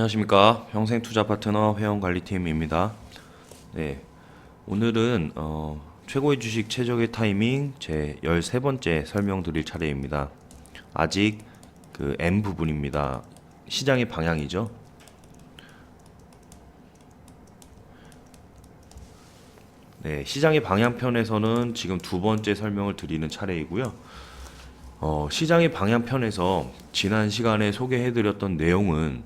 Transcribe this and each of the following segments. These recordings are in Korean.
안녕하십니까. 평생투자파트너 회원관리팀입니다. 네, 오늘은 최고의 주식 최적의 타이밍 제 13번째 설명드릴 차례입니다. 아직 그 M 부분입니다. 시장의 방향이죠. 네, 시장의 방향편에서는 지금 두 번째 설명을 드리는 차례이고요. 시장의 방향편에서 지난 시간에 소개해드렸던 내용은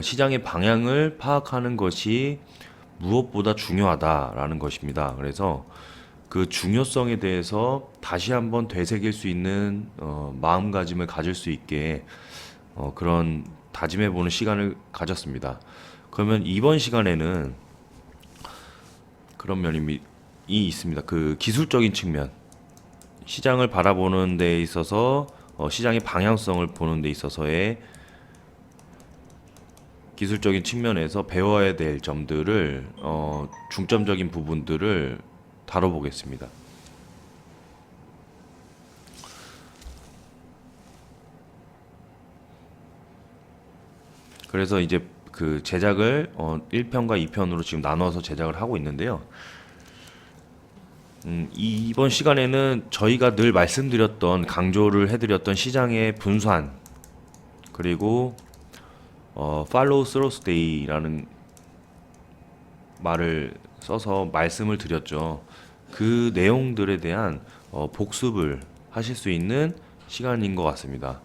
시장의 방향을 파악하는 것이 무엇보다 중요하다라는 것입니다. 그래서 그 중요성에 대해서 다시 한번 되새길 수 있는 마음가짐을 가질 수 있게 그런 다짐해보는 시간을 가졌습니다. 그러면 이번 시간에는 그런 면이 있습니다. 그 기술적인 측면, 시장을 바라보는 데 있어서 시장의 방향성을 보는 데 있어서의 기술적인 측면에서 배워야 될 점들을 중점적인 부분들을 다뤄보겠습니다. 그래서 이제 그 제작을 1편과 2편으로 지금 나눠서 제작을 하고 있는데요. 이번 시간에는 저희가 늘 말씀드렸던 강조를 해드렸던 시장의 분산 그리고 follow through day라는 말을 써서 말씀을 드렸죠. 그 내용들에 대한 복습을 하실 수 있는 시간인 것 같습니다.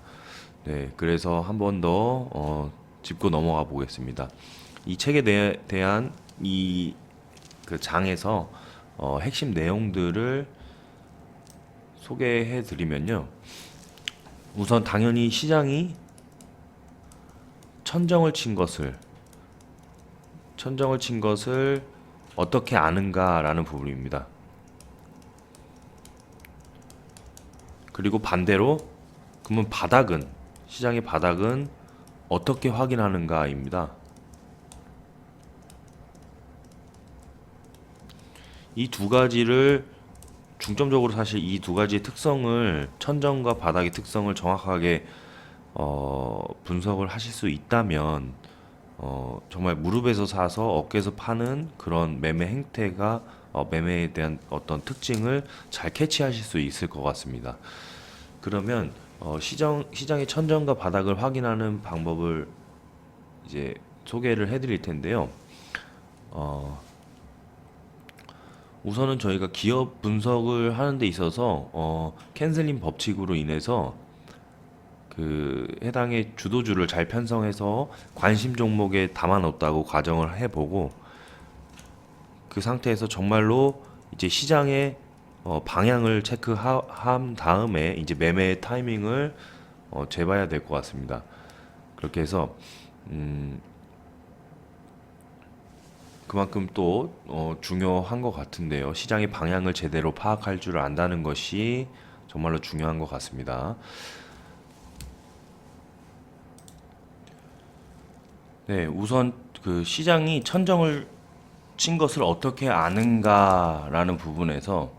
네, 그래서 한 번 더 짚고 넘어가 보겠습니다. 이 책에 대한 이 그 장에서 핵심 내용들을 소개해 드리면요. 우선 당연히 시장이 천정을 친 것을 어떻게 아는가라는 부분입니다. 그리고 반대로 그러면 시장의 바닥은 어떻게 확인하는가입니다. 이 두 가지를 중점적으로 사실 이 두 가지의 특성을 천정과 바닥의 특성을 정확하게 분석을 하실 수 있다면 정말 무릎에서 사서 어깨에서 파는 그런 매매 행태가 매매에 대한 어떤 특징을 잘 캐치하실 수 있을 것 같습니다. 그러면 시장의 천정과 바닥을 확인하는 방법을 이제 소개를 해드릴 텐데요. 우선은 저희가 기업 분석을 하는 데 있어서 캔슬링 법칙으로 인해서 그 해당의 주도주를 잘 편성해서 관심 종목에 담아 놓았다고 가정을 해보고 그 상태에서 정말로 이제 시장의 방향을 체크한 다음에 이제 매매 타이밍을 재봐야 될 것 같습니다. 그렇게 해서 그만큼 또 중요한 것 같은데요. 시장의 방향을 제대로 파악할 줄 안다는 것이 정말로 중요한 것 같습니다. 네, 우선 그 시장이 천정을 친 것을 어떻게 아는가라는 부분에서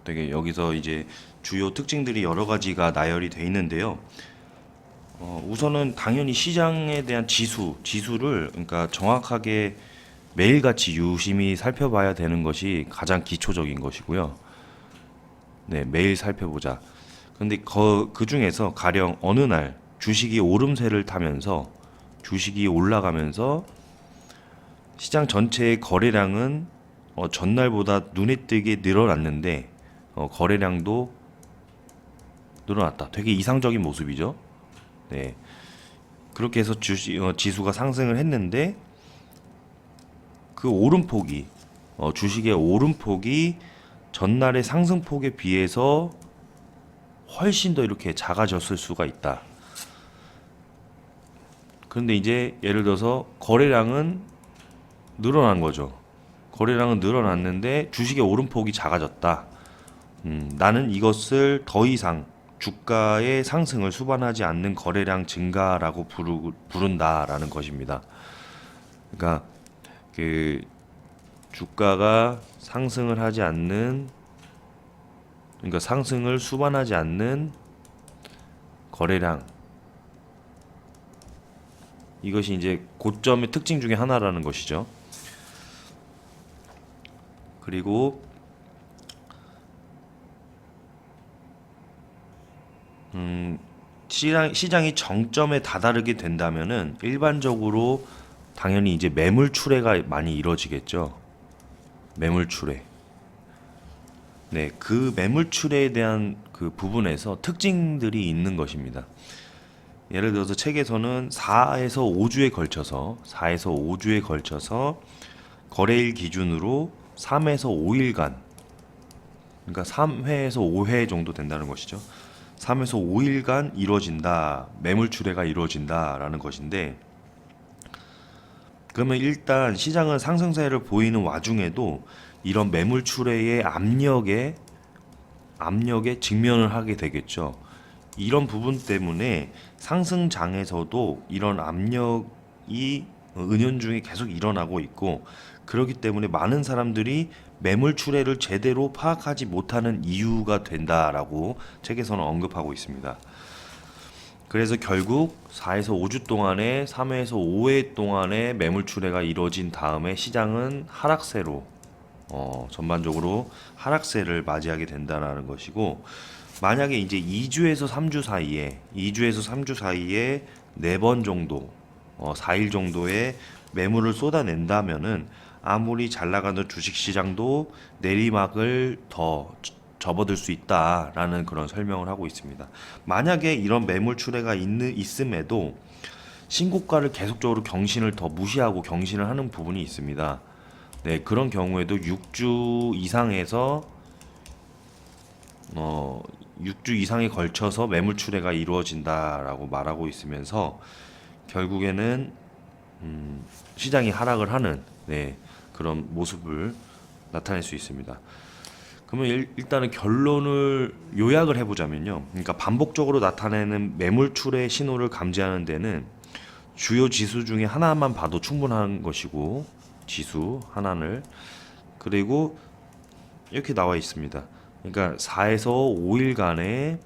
되게 여기서 이제 주요 특징들이 여러 가지가 나열이 돼 있는데요. 우선은 당연히 시장에 대한 지수를 그러니까 정확하게 매일같이 유심히 살펴봐야 되는 것이 가장 기초적인 것이고요. 네, 매일 살펴보자. 근데 그 중에서 가령 어느 날 주식이 오름세를 타면서 주식이 올라가면서 시장 전체의 거래량은 전날보다 눈에 띄게 늘어났는데 거래량도 늘어났다. 되게 이상적인 모습이죠. 네, 그렇게 해서 지수가 상승을 했는데 그 오름폭이 주식의 오름폭이 전날의 상승폭에 비해서 훨씬 더 이렇게 작아졌을 수가 있다. 그런데 이제 예를 들어서 거래량은 늘어난 거죠. 거래량은 늘어났는데 주식의 오름폭이 작아졌다. 나는 이것을 더 이상 주가의 상승을 수반하지 않는 거래량 증가라고 부른다라는 것입니다. 그러니까 그 주가가 상승을 하지 않는, 그러니까 상승을 수반하지 않는 거래량, 이것이 이제 고점의 특징 중에 하나라는 것이죠. 그리고 시장이 정점에 다다르게 된다면은 일반적으로 당연히 이제 매물 출회가 많이 이루어지겠죠. 매물 출회. 네, 그 매물 출회에 대한 그 부분에서 특징들이 있는 것입니다. 예를 들어서 책에서는 4에서 5주에 걸쳐서 거래일 기준으로 3에서 5일간, 그러니까 3회에서 5회 정도 된다는 것이죠. 3에서 5일간 이루어진다. 매물 출회가 이루어진다라는 것인데, 그러면 일단 시장은 상승세를 보이는 와중에도 이런 매물 출회의 압력에 직면을 하게 되겠죠. 이런 부분 때문에 상승장에서도 이런 압력이 은연중에 계속 일어나고 있고, 그렇기 때문에 많은 사람들이 매물 출회를 제대로 파악하지 못하는 이유가 된다라고 책에서는 언급하고 있습니다. 그래서 결국 4에서 5주 동안에 3회에서 5회 동안에 매물 출회가 이루어진 다음에 시장은 하락세로 전반적으로 하락세를 맞이하게 된다는 것이고, 만약에 이제 2주에서 3주 사이에 4번 정도 4일 정도의 매물을 쏟아낸다면은 아무리 잘 나가는 주식 시장도 내리막을 더 접어들 수 있다라는 그런 설명을 하고 있습니다. 만약에 이런 매물 출회가 있음에도 신고가를 계속적으로 경신을 더 무시하고 경신을 하는 부분이 있습니다. 네, 그런 경우에도 6주 이상에서 6주 이상에 걸쳐서 매물 출회가 이루어진다라고 말하고 있으면서 결국에는 시장이 하락을 하는, 네, 그런 모습을 나타낼 수 있습니다. 그러면 일단은 결론을 요약을 해보자면요. 그러니까 반복적으로 나타내는 매물 출회 신호를 감지하는 데는 주요 지수 중에 하나만 봐도 충분한 것이고, 지수 하나를, 그리고 이렇게 나와 있습니다. 그러니까 4에서 5일간의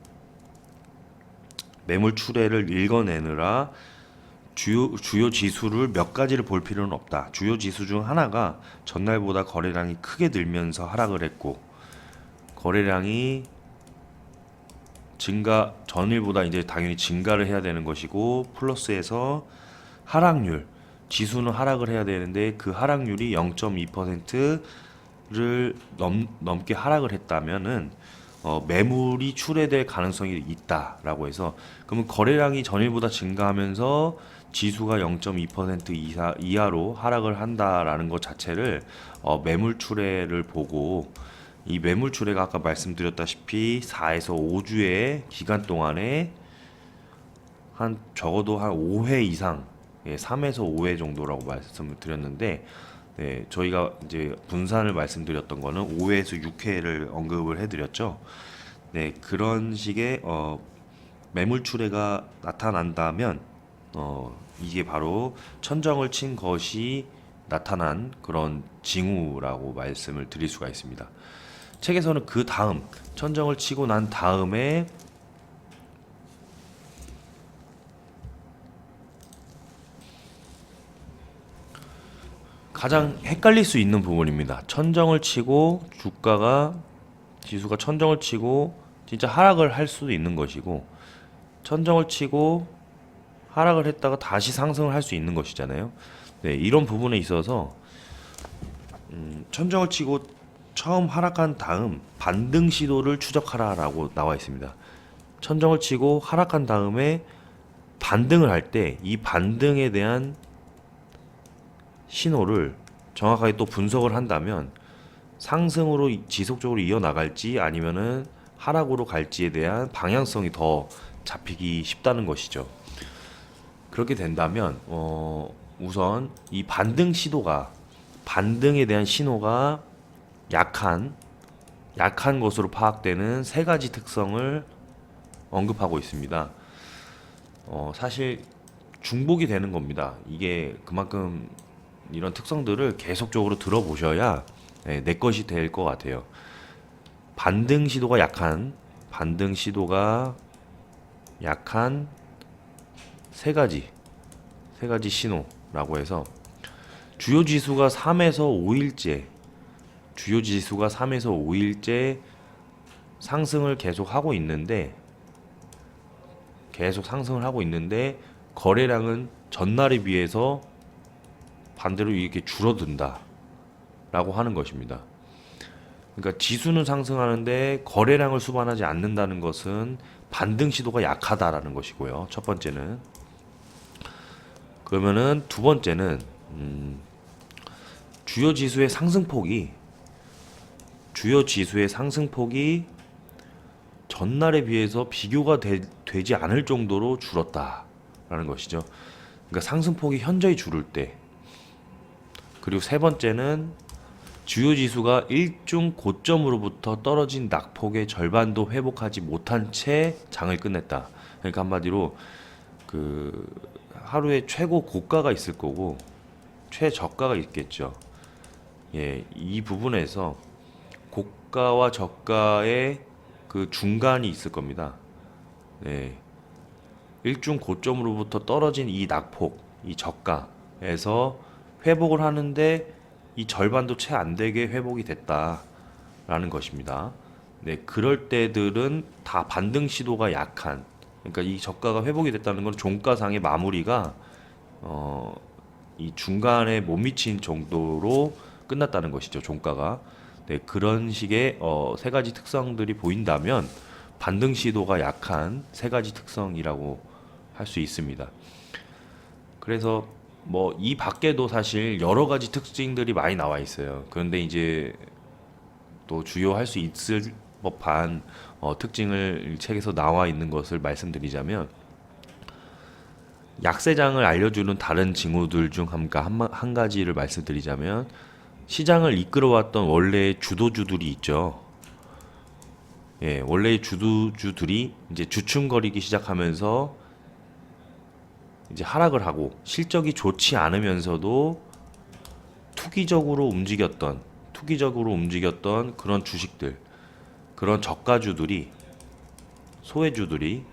매물 출회를 읽어내느라 주요 지수를 몇 가지를 볼 필요는 없다. 주요 지수 중 하나가 전날보다 거래량이 크게 늘면서 하락을 했고, 거래량이 전일보다 이제 당연히 증가를 해야 되는 것이고, 플러스해서 하락률, 지수는 하락을 해야 되는데 그 하락률이 0.2%를 넘게 하락을 했다면은 매물이 출회될 가능성이 있다라고 해서, 그러면 거래량이 전일보다 증가하면서 지수가 0.2% 이하로 하락을 한다라는 것 자체를 매물 출회를 보고, 이 매물 출회가 아까 말씀드렸다시피 4에서 5주의 기간 동안에 적어도 한 5회 이상, 3에서 5회 정도라고 말씀을 드렸는데, 네, 저희가 이제 분산을 말씀드렸던 거는 5회에서 6회를 언급을 해드렸죠. 네, 그런 식의 매물 출회가 나타난다면 이게 바로 천정을 친 것이 나타난 그런 징후라고 말씀을 드릴 수가 있습니다. 책에서는 그 다음 천정을 치고 난 다음에 가장 헷갈릴 수 있는 부분입니다. 천정을 치고 지수가 천정을 치고 진짜 하락을 할 수도 있는 것이고, 천정을 치고 하락을 했다가 다시 상승을 할 수 있는 것이잖아요. 네, 이런 부분에 있어서 천정을 치고 처음 하락한 다음 반등 시도를 추적하라라고 나와 있습니다. 천정을 치고 하락한 다음에 반등을 할 때 이 반등에 대한 신호를 정확하게 또 분석을 한다면 상승으로 지속적으로 이어나갈지 아니면은 하락으로 갈지에 대한 방향성이 더 잡히기 쉽다는 것이죠. 그렇게 된다면 우선 이 반등에 대한 신호가 약한 것으로 파악되는 세 가지 특성을 언급하고 있습니다. 사실 중복이 되는 겁니다. 이게 그만큼 이런 특성들을 계속적으로 들어보셔야 내 것이 될 것 같아요. 반등 시도가 약한 세 가지 세 가지 신호라고 해서 주요 지수가 3에서 5일째 주요 지수가 3에서 5일째 상승을 계속 하고 있는데 거래량은 전날에 비해서 반대로 이렇게 줄어든다 라고 하는 것입니다. 그러니까 지수는 상승하는데 거래량을 수반하지 않는다는 것은 반등 시도가 약하다라는 것이고요. 첫 번째는. 그러면은 두 번째는 주요 지수의 상승폭이 전날에 비해서 비교가 되지 않을 정도로 줄었다라는 것이죠. 그러니까 상승폭이 현저히 줄을 때. 그리고 세 번째는 주요 지수가 일중 고점으로부터 떨어진 낙폭의 절반도 회복하지 못한 채 장을 끝냈다. 그러니까 한마디로 그 하루에 최고 고가가 있을 거고 최저가가 있겠죠. 예, 이 부분에서 고가와 저가의 그 중간이 있을 겁니다. 네, 일중 고점으로부터 떨어진 이 낙폭, 이 저가에서 회복을 하는데 이 절반도 채 안 되게 회복이 됐다라는 것입니다. 네, 그럴 때들은 다 반등 시도가 약한, 그러니까 이 저가가 회복이 됐다는 건 종가상의 마무리가 이 중간에 못 미친 정도로 끝났다는 것이죠. 종가가. 네, 그런 식의 세 가지 특성들이 보인다면 반등 시도가 약한 세 가지 특성이라고 할 수 있습니다. 그래서 뭐 이 밖에도 사실 여러 가지 특징들이 많이 나와 있어요. 그런데 이제 또 주요할 수 있을 법한 특징을 책에서 나와 있는 것을 말씀드리자면 약세장을 알려주는 다른 징후들 중 한 가지를 말씀드리자면 시장을 이끌어왔던 원래의 주도주들이 있죠. 예, 원래의 주도주들이 이제 주춤거리기 시작하면서 이제 하락을 하고 실적이 좋지 않으면서도 투기적으로 움직였던 그런 주식들, 그런 저가주들이, 소외주들이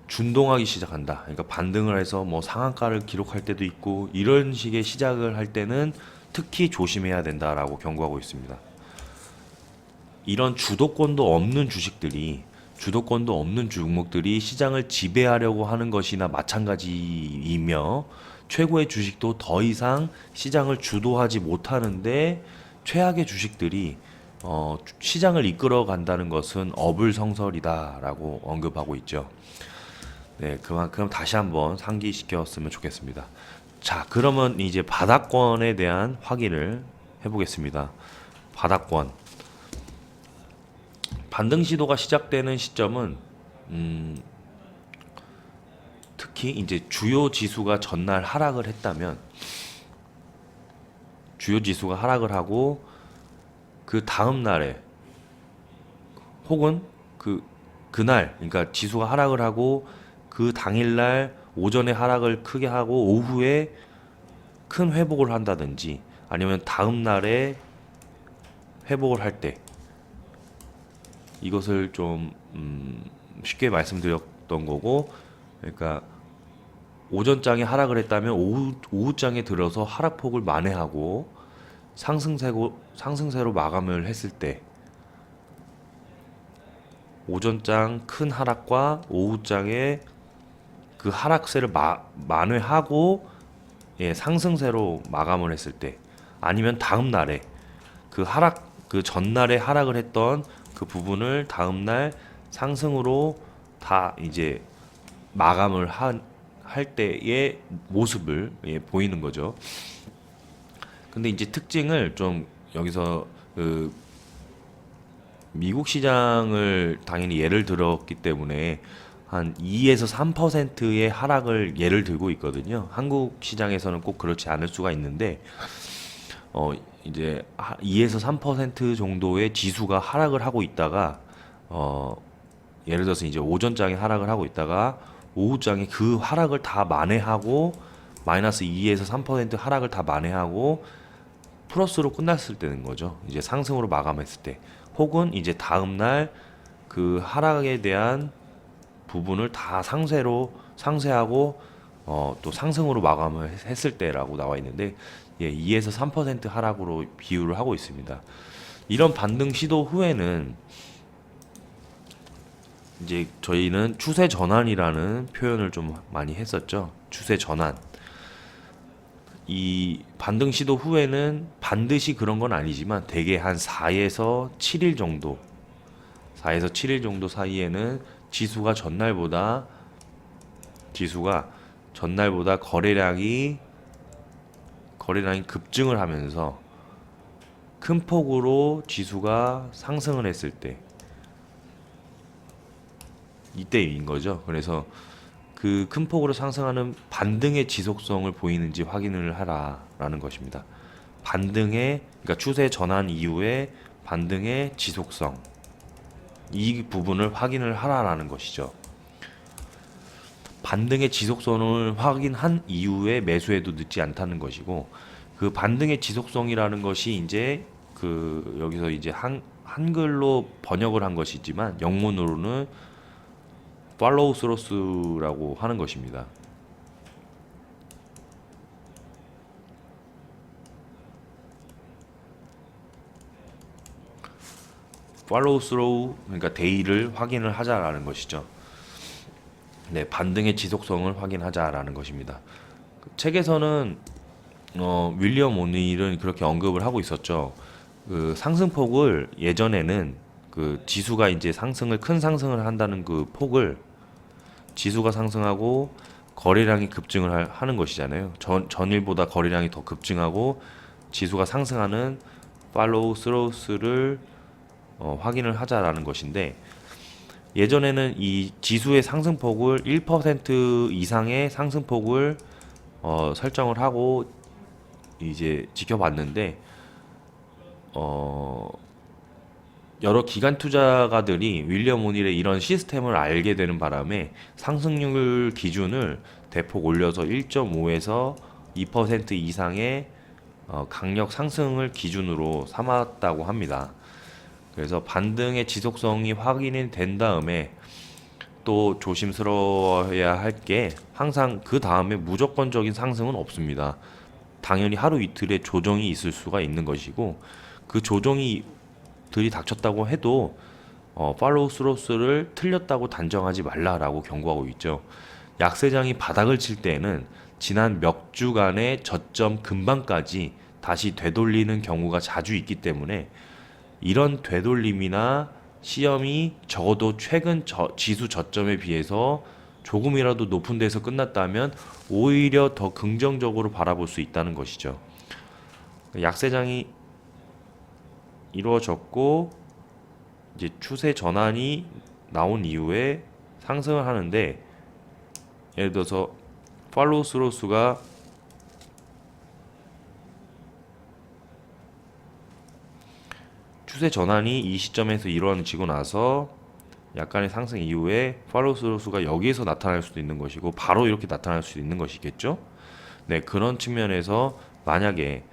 준동하기 시작한다. 그러니까 반등을 해서 뭐 상한가를 기록할 때도 있고 이런 식의 시작을 할 때는 특히 조심해야 된다라고 경고하고 있습니다. 이런 주도권도 없는 종목들이 시장을 지배하려고 하는 것이나 마찬가지이며 최고의 주식도 더 이상 시장을 주도하지 못하는데 최악의 주식들이 시장을 이끌어 간다는 것은 어불성설이다라고 언급하고 있죠. 네, 그만큼 다시 한번 상기시켰으면 좋겠습니다. 자, 그러면 이제 바닥권에 대한 확인을 해보겠습니다. 바닥권. 반등 시도가 시작되는 시점은 특히 이제 주요 지수가 전날 하락을 했다면 주요 지수가 하락을 하고 그 다음 날에 혹은 그날 그러니까 지수가 하락을 하고 그 당일날 오전에 하락을 크게 하고 오후에 큰 회복을 한다든지 아니면 다음 날에 회복을 할 때 이것을 좀 쉽게 말씀드렸던 거고, 그러니까 오전장에 하락을 했다면 오후장에 들어서 하락폭을 만회하고 상승세로 마감을 했을 때 오전장 큰 하락과 오후장에 그 하락세를 만회하고 예, 상승세로 마감을 했을 때 아니면 다음 날에 그 전날에 하락을 했던 그 부분을 다음 날 상승으로 다 이제 마감을 할 때의 모습을 예, 보이는 거죠. 근데 이제 특징을 좀 여기서 미국 시장을 당연히 예를 들었기 때문에 한 2에서 3%의 하락을 예를 들고 있거든요. 한국 시장에서는 꼭 그렇지 않을 수가 있는데 이제 2에서 3% 정도의 지수가 하락을 하고 있다가 예를 들어서 이제 오전장에 하락을 하고 있다가 오후장에 그 하락을 다 만회하고 마이너스 2에서 3% 하락을 다 만회하고 플러스로 끝났을 때는 거죠. 이제 상승으로 마감했을 때 혹은 이제 다음 날 그 하락에 대한 부분을 다 상쇄하고 또 상승으로 마감을 했을 때라고 나와 있는데, 2에서 3% 하락으로 비율을 하고 있습니다. 이런 반등 시도 후에는 이제 저희는 추세 전환이라는 표현을 좀 많이 했었죠. 추세 전환. 이 반등 시도 후에는 반드시 그런 건 아니지만 대개 한 4에서 7일 정도, 4에서 7일 정도 사이에는 지수가 전날보다 거래량이 급증을 하면서 큰 폭으로 지수가 상승을 했을 때, 이때인 거죠. 그래서 그 큰 폭으로 상승하는 반등의 지속성을 보이는지 확인을 하라라는 것입니다. 그러니까 추세 전환 이후에 반등의 지속성, 이 부분을 확인을 하라라는 것이죠. 반등의 지속성을 확인한 이후에 매수해도 늦지 않다는 것이고, 그 반등의 지속성이라는 것이 이제 여기서 이제 한글로 번역을 한 것이지만 영문으로는 팔로우 스로스라고 하는 것입니다. 팔로우 스로우, 그러니까 데이를 확인을 하자라는 것이죠. 네, 반등의 지속성을 확인하자라는 것입니다. 책에서는 윌리엄 오닐은 그렇게 언급을 하고 있었죠. 그 상승폭을 예전에는 그 지수가 이제 큰 상승을 한다는 그 폭을, 지수가 상승하고 거래량이 급증을 하는 것이잖아요. 전일보다 거래량이 더 급증하고 지수가 상승하는 팔로우 스로스를 확인을 하자라는 것인데, 예전에는 이 지수의 상승폭을 1% 이상의 상승폭을 설정을 하고 이제 지켜봤는데, 여러 기관 투자가들이 윌리엄 오닐의 이런 시스템을 알게 되는 바람에 상승률 기준을 대폭 올려서 1.5에서 2% 이상의 강력 상승을 기준으로 삼았다고 합니다. 그래서 반등의 지속성이 확인이 된 다음에 또 조심스러워야 할 게, 항상 그 다음에 무조건적인 상승은 없습니다. 당연히 하루 이틀의 조정이 있을 수가 있는 것이고, 그 조정이 들이닥쳤다고 해도 팔로우 스로스를 틀렸다고 단정하지 말라라고 경고하고 있죠. 약세장이 바닥을 칠 때에는 지난 몇 주간의 저점 근방까지 다시 되돌리는 경우가 자주 있기 때문에, 이런 되돌림이나 시험이 적어도 최근 지수 저점에 비해서 조금이라도 높은 데서 끝났다면 오히려 더 긍정적으로 바라볼 수 있다는 것이죠. 약세장이 이루어졌고 이제 추세 전환이 나온 이후에 상승을 하는데, 예를 들어서 팔로우 스로스가 추세 전환이 이 시점에서 이루어지고 나서 약간의 상승 이후에 팔로우 스로스가 여기에서 나타날 수도 있는 것이고 바로 이렇게 나타날 수도 있는 것이겠죠. 네, 그런 측면에서 만약에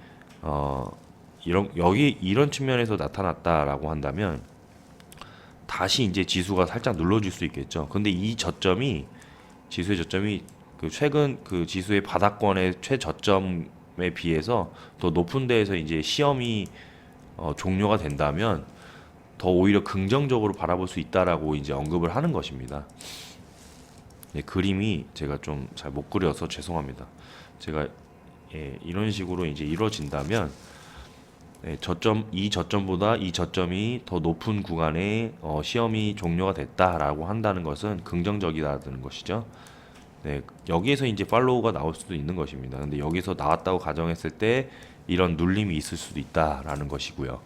이런 측면에서 나타났다라고 한다면 다시 이제 지수가 살짝 눌러줄 수 있겠죠. 근데 지수의 저점이 그 최근 그 지수의 바닥권의 최저점에 비해서 더 높은 데에서 이제 시험이 종료가 된다면 더 오히려 긍정적으로 바라볼 수 있다라고 이제 언급을 하는 것입니다. 네, 그림이 제가 좀 잘 못 그려서 죄송합니다. 제가 이런 식으로 이제 이루어진다면, 이 저점보다 이 저점이 더 높은 구간에 시험이 종료가 됐다라고 한다는 것은 긍정적이다는 것이죠. 네, 여기에서 이제 팔로우가 나올 수도 있는 것입니다. 근데 여기서 나왔다고 가정했을 때 이런 눌림이 있을 수도 있다라는 것이고요.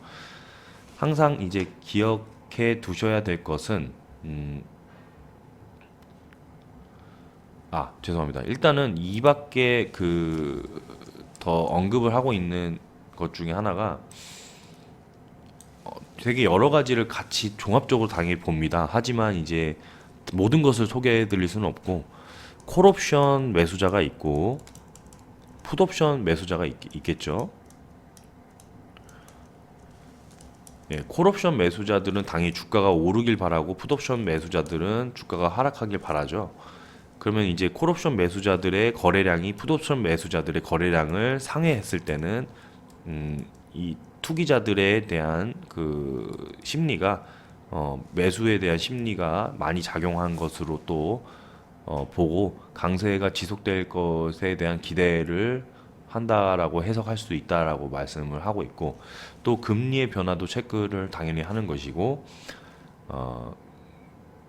항상 이제 기억해 두셔야 될 것은, 죄송합니다. 일단은 이 밖에 더 언급을 하고 있는 것 중에 하나가, 되게 여러 가지를 같이 종합적으로 당연히 봅니다. 하지만 이제 모든 것을 소개해 드릴 수는 없고, 콜옵션 매수자가 있고 풋옵션 매수자가 있겠죠. 콜옵션 매수자들은 당연히 주가가 오르길 바라고, 풋옵션 매수자들은 주가가 하락하길 바라죠. 그러면 이제 콜옵션 매수자들의 거래량이 풋옵션 매수자들의 거래량을 상회했을 때는 이 투기자들에 대한 그 심리가 매수에 대한 심리가 많이 작용한 것으로 또 보고 강세가 지속될 것에 대한 기대를 한다라고 해석할 수 있다라고 말씀을 하고 있고, 또 금리의 변화도 체크를 당연히 하는 것이고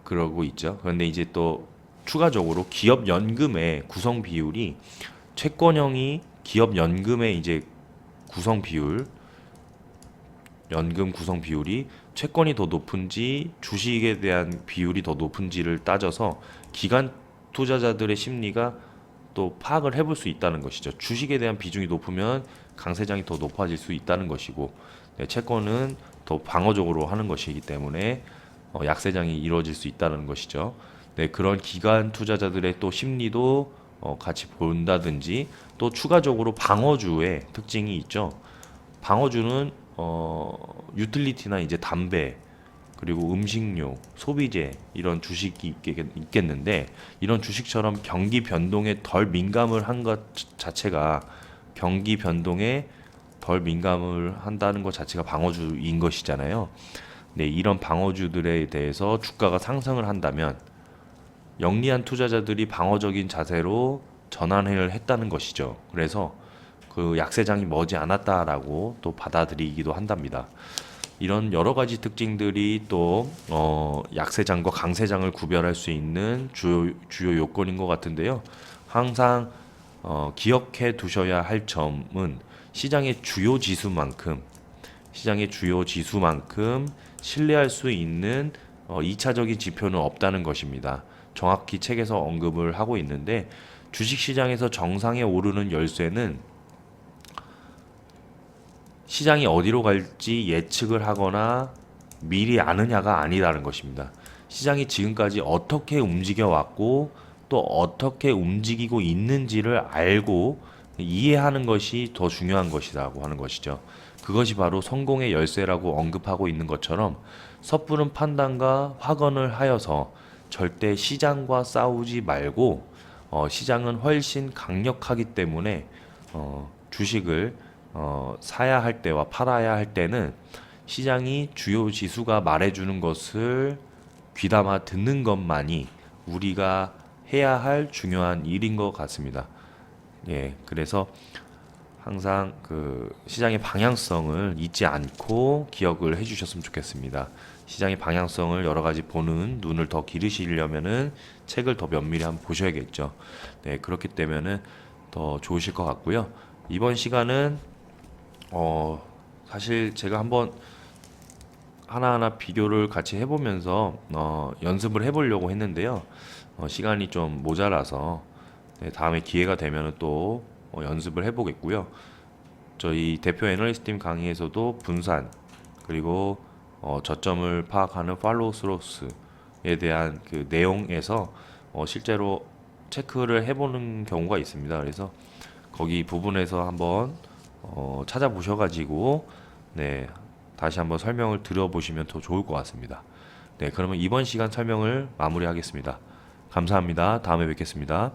그러고 있죠. 그런데 이제 또 추가적으로 기업 연금의 구성 비율이 채권형이 기업 연금의 이제 구성 비율 연금 구성 비율이 채권이 더 높은지 주식에 대한 비율이 더 높은지를 따져서 기관 투자자들의 심리가 또 파악을 해볼 수 있다는 것이죠. 주식에 대한 비중이 높으면 강세장이 더 높아질 수 있다는 것이고, 네, 채권은 더 방어적으로 하는 것이기 때문에 약세장이 이루어질 수 있다는 것이죠. 네, 그런 기관 투자자들의 또 심리도 같이 본다든지, 또 추가적으로 방어주의 특징이 있죠. 방어주는 유틸리티나 이제 담배 그리고 음식료, 소비재 이런 주식이 있겠는데, 이런 주식처럼 경기 변동에 덜 민감을 한 것 자체가 경기 변동에 덜 민감을 한다는 것 자체가 방어주인 것이잖아요. 네, 이런 방어주들에 대해서 주가가 상승을 한다면 영리한 투자자들이 방어적인 자세로 전환을 했다는 것이죠. 그래서 그 약세장이 머지 않았다라고 또 받아들이기도 한답니다. 이런 여러 가지 특징들이 또 약세장과 강세장을 구별할 수 있는 주요 요건인 것 같은데요. 항상 기억해 두셔야 할 점은 시장의 주요 지수만큼 신뢰할 수 있는 2차적인 지표는 없다는 것입니다. 정확히 책에서 언급을 하고 있는데, 주식시장에서 정상에 오르는 열쇠는 시장이 어디로 갈지 예측을 하거나 미리 아느냐가 아니라는 것입니다. 시장이 지금까지 어떻게 움직여 왔고 또 어떻게 움직이고 있는지를 알고 이해하는 것이 더 중요한 것이라고 하는 것이죠. 그것이 바로 성공의 열쇠라고 언급하고 있는 것처럼, 섣부른 판단과 확언을 하여서 절대 시장과 싸우지 말고, 시장은 훨씬 강력하기 때문에 주식을 사야 할 때와 팔아야 할 때는 시장이 주요 지수가 말해주는 것을 귀담아 듣는 것만이 우리가 해야 할 중요한 일인 것 같습니다. 예, 그래서 항상 그 시장의 방향성을 잊지 않고 기억을 해주셨으면 좋겠습니다. 시장의 방향성을 여러 가지 보는 눈을 더 기르시려면은 책을 더 면밀히 한번 보셔야겠죠. 네, 그렇기 때문에는 더 좋으실 것 같고요. 이번 시간은 사실 제가 한번 하나하나 비교를 같이 해보면서 연습을 해보려고 했는데요. 시간이 좀 모자라서 네, 다음에 기회가 되면 또 연습을 해보겠고요. 저희 대표 애널리스트 팀 강의에서도 분산 그리고 저점을 파악하는 팔로우 스로스에 대한 그 내용에서 실제로 체크를 해보는 경우가 있습니다. 그래서 거기 부분에서 한번 찾아보셔가지고 네, 다시 한번 설명을 들어보시면 더 좋을 것 같습니다. 네, 그러면 이번 시간 설명을 마무리하겠습니다. 감사합니다. 다음에 뵙겠습니다.